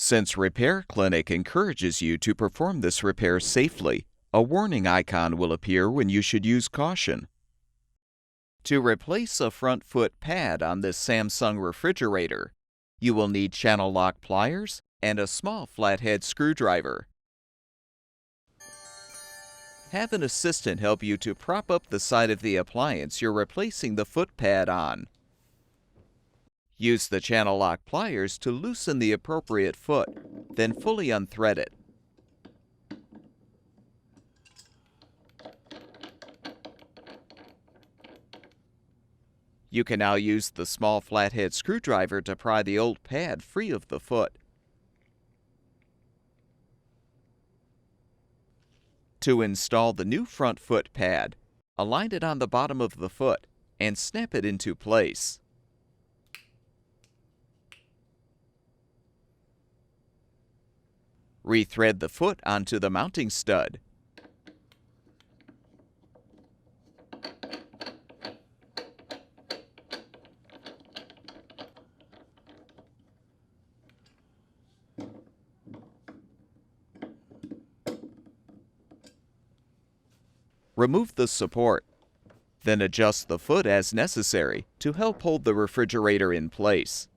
Since Repair Clinic encourages you to perform this repair safely, a warning icon will appear when you should use caution. To replace a front foot pad on this Samsung refrigerator, you will need channel lock pliers and a small flathead screwdriver. Have an assistant help you to prop up the side of the appliance you're replacing the foot pad on. Use the channel lock pliers to loosen the appropriate foot, then fully unthread it. You can now use the small flathead screwdriver to pry the old pad free of the foot. To install the new front foot pad, align it on the bottom of the foot and snap it into place. Rethread the foot onto the mounting stud. Remove the support, then adjust the foot as necessary to help hold the refrigerator in place.